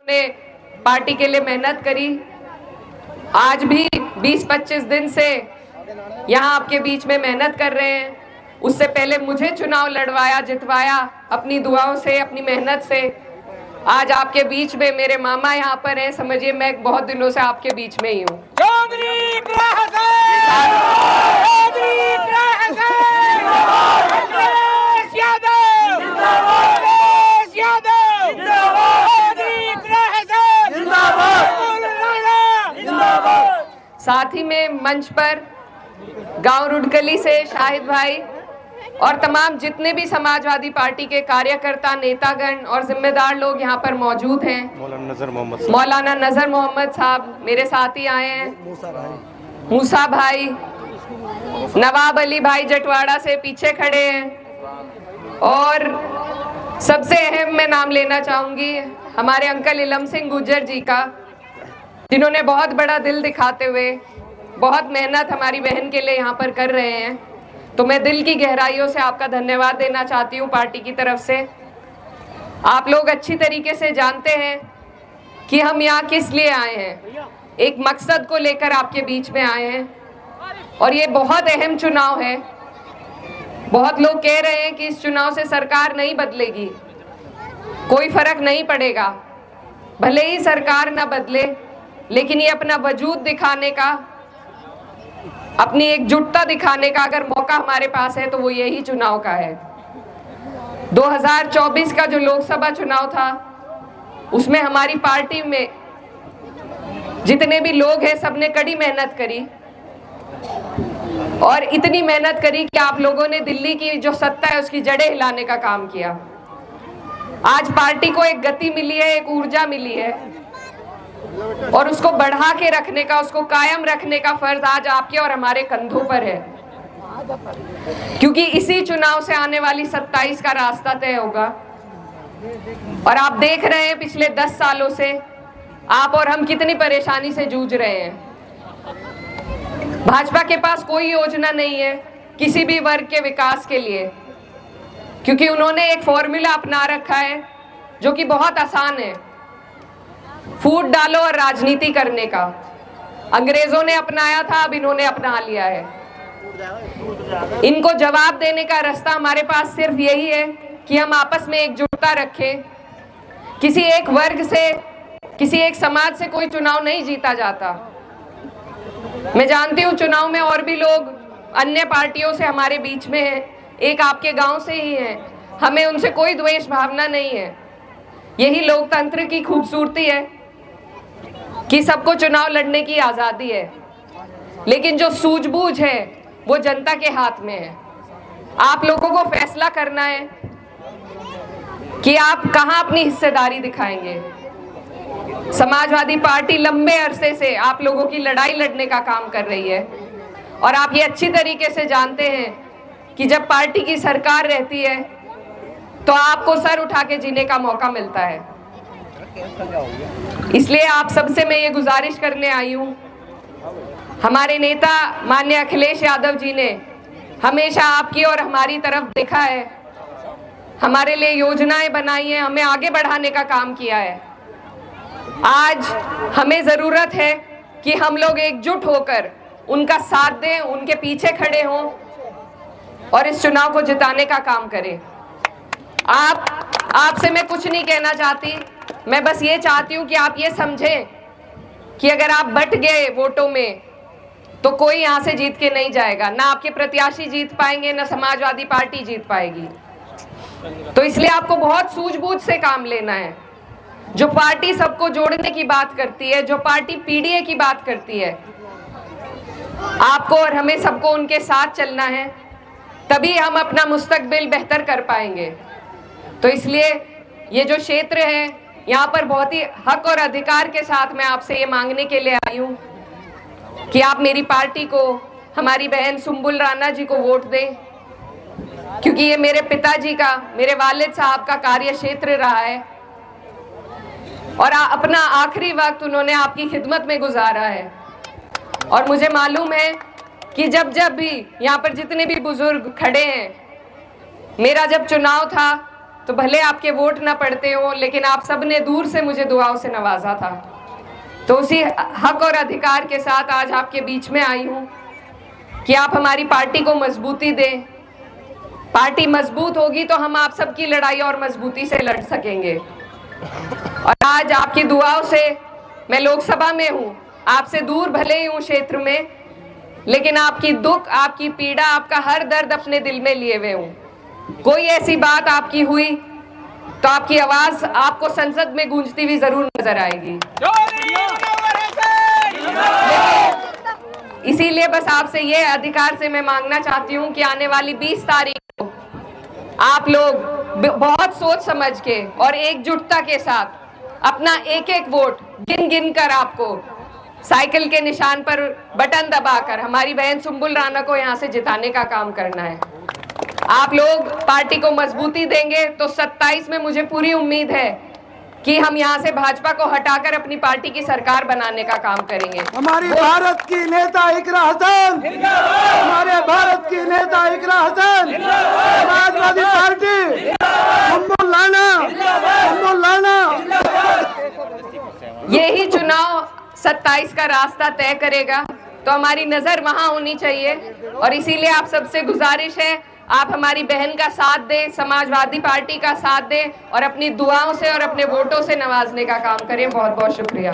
ने पार्टी के लिए मेहनत करी। आज भी 20-25 दिन से यहाँ आपके बीच में मेहनत कर रहे हैं। उससे पहले मुझे चुनाव लड़वाया, जितवाया अपनी दुआओं से, अपनी मेहनत से। आज आपके बीच में मेरे मामा यहाँ पर हैं। समझिए मैं बहुत दिनों से आपके बीच में ही हूँ। साथ ही में मंच पर गांव रुडकली से शाहिद भाई और तमाम जितने भी समाजवादी पार्टी के कार्यकर्ता, नेतागण और जिम्मेदार लोग यहाँ पर मौजूद हैं। मौलाना नजर मोहम्मद साहब मेरे साथ ही आए हैं। मूसा भाई, नवाब अली भाई जटवाड़ा से पीछे खड़े हैं। और सबसे अहम मैं नाम लेना चाहूंगी हमारे अंकल इलम सिंह गुर्जर जी का, जिन्होंने बहुत बड़ा दिल दिखाते हुए बहुत मेहनत हमारी बहन के लिए यहाँ पर कर रहे हैं। तो मैं दिल की गहराइयों से आपका धन्यवाद देना चाहती हूँ पार्टी की तरफ से। आप लोग अच्छी तरीके से जानते हैं कि हम यहाँ किस लिए आए हैं। एक मकसद को लेकर आपके बीच में आए हैं और ये बहुत अहम चुनाव है। बहुत लोग कह रहे हैं कि इस चुनाव से सरकार नहीं बदलेगी, कोई फर्क नहीं पड़ेगा। भले ही सरकार ना बदले, लेकिन ये अपना वजूद दिखाने का, अपनी एकजुटता दिखाने का अगर मौका हमारे पास है तो वो यही चुनाव का है। 2024 का जो लोकसभा चुनाव था उसमें हमारी पार्टी में जितने भी लोग हैं सबने कड़ी मेहनत करी और इतनी मेहनत करी कि आप लोगों ने दिल्ली की जो सत्ता है उसकी जड़ें हिलाने का काम किया। आज पार्टी को एक गति मिली है, एक ऊर्जा मिली है और उसको बढ़ा के रखने का, उसको कायम रखने का फर्ज आज आपके और हमारे कंधों पर है। क्योंकि इसी चुनाव से आने वाली 27 का रास्ता तय होगा। और आप देख रहे हैं पिछले 10 सालों से आप और हम कितनी परेशानी से जूझ रहे हैं। भाजपा के पास कोई योजना नहीं है किसी भी वर्ग के विकास के लिए, क्योंकि उन्होंने एक फॉर्मूला अपना रखा है जो कि बहुत आसान है, फूट डालो और राजनीति करने का। अंग्रेजों ने अपनाया था, अब इन्होंने अपना लिया है। इनको जवाब देने का रास्ता हमारे पास सिर्फ यही है कि हम आपस में एकजुटता रखें। किसी एक वर्ग से, किसी एक समाज से कोई चुनाव नहीं जीता जाता। मैं जानती हूँ चुनाव में और भी लोग अन्य पार्टियों से हमारे बीच में हैं, एक आपके गांव से ही हैं। हमें उनसे कोई द्वेष भावना नहीं है। यही लोकतंत्र की खूबसूरती है कि सबको चुनाव लड़ने की आज़ादी है, लेकिन जो सूझबूझ है वो जनता के हाथ में है। आप लोगों को फैसला करना है कि आप कहां अपनी हिस्सेदारी दिखाएंगे। समाजवादी पार्टी लंबे अरसे से आप लोगों की लड़ाई लड़ने का काम कर रही है और आप ये अच्छी तरीके से जानते हैं कि जब पार्टी की सरकार रहती है तो आपको सर उठा के जीने का मौका मिलता है। इसलिए आप सबसे मैं ये गुजारिश करने आई हूँ, हमारे नेता माननीय अखिलेश यादव जी ने हमेशा आपकी और हमारी तरफ देखा है, हमारे लिए योजनाएं बनाई हैं, हमें आगे बढ़ाने का काम किया है। आज हमें जरूरत है कि हम लोग एकजुट होकर उनका साथ दें, उनके पीछे खड़े हों और इस चुनाव को जिताने का काम करें। आपसे मैं कुछ नहीं कहना चाहती, मैं बस ये चाहती हूँ कि आप ये समझें कि अगर आप बट गए वोटों में तो कोई यहाँ से जीत के नहीं जाएगा। ना आपके प्रत्याशी जीत पाएंगे, ना समाजवादी पार्टी जीत पाएगी। तो इसलिए आपको बहुत सूझबूझ से काम लेना है। जो पार्टी सबको जोड़ने की बात करती है, जो पार्टी पीडीए की बात करती है, आपको और हमें सबको उनके साथ चलना है, तभी हम अपना मुस्तकबिल बेहतर कर पाएंगे। तो इसलिए ये जो क्षेत्र है यहाँ पर बहुत ही हक और अधिकार के साथ मैं आपसे ये मांगने के लिए आई हूँ कि आप मेरी पार्टी को, हमारी बहन सुंबुल राणा जी को वोट दें, क्योंकि ये मेरे पिताजी का, मेरे वालिद साहब का कार्य क्षेत्र रहा है और अपना आखिरी वक्त उन्होंने आपकी खिदमत में गुजारा है। और मुझे मालूम है कि जब जब भी यहाँ पर जितने भी बुजुर्ग खड़े हैं, मेरा जब चुनाव था तो भले आपके वोट ना पड़ते हो, लेकिन आप सब ने दूर से मुझे दुआओं से नवाजा था। तो उसी हक और अधिकार के साथ आज आपके बीच में आई हूँ कि आप हमारी पार्टी को मजबूती दें। पार्टी मजबूत होगी तो हम आप सबकी लड़ाई और मजबूती से लड़ सकेंगे। और आज आपकी दुआओं से मैं लोकसभा में हूँ, आपसे दूर भले ही हूँ क्षेत्र में, लेकिन आपकी दुख, आपकी पीड़ा, आपका हर दर्द अपने दिल में लिए हुए हूँ। कोई ऐसी बात आपकी हुई तो आपकी आवाज आपको संसद में गूंजती हुई जरूर नजर आएगी। इसीलिए बस आपसे ये अधिकार से मैं मांगना चाहती हूँ कि आने वाली 20 तारीख को आप लोग बहुत सोच समझ के और एकजुटता के साथ अपना एक एक वोट गिन गिन कर आपको साइकिल के निशान पर बटन दबाकर हमारी बहन सुंबुल राणा को यहाँ से जिताने का काम करना है। आप लोग पार्टी को मजबूती देंगे तो 27 में मुझे पूरी उम्मीद है कि हम यहाँ से भाजपा को हटाकर अपनी पार्टी की सरकार बनाने का काम करेंगे। हमारी भारत की नेता इकरा हसन, हमारे भारत की नेता इकरा हसन, समाजवादी पार्टी, सुंबुल राणा। यही चुनाव 27 का रास्ता तय करेगा, तो हमारी नजर वहां होनी चाहिए। और इसीलिए आप सबसे गुजारिश है, आप हमारी बहन का साथ दें, समाजवादी पार्टी का साथ दें और अपनी दुआओं से और अपने वोटों से नवाजने का काम करें। बहुत बहुत शुक्रिया।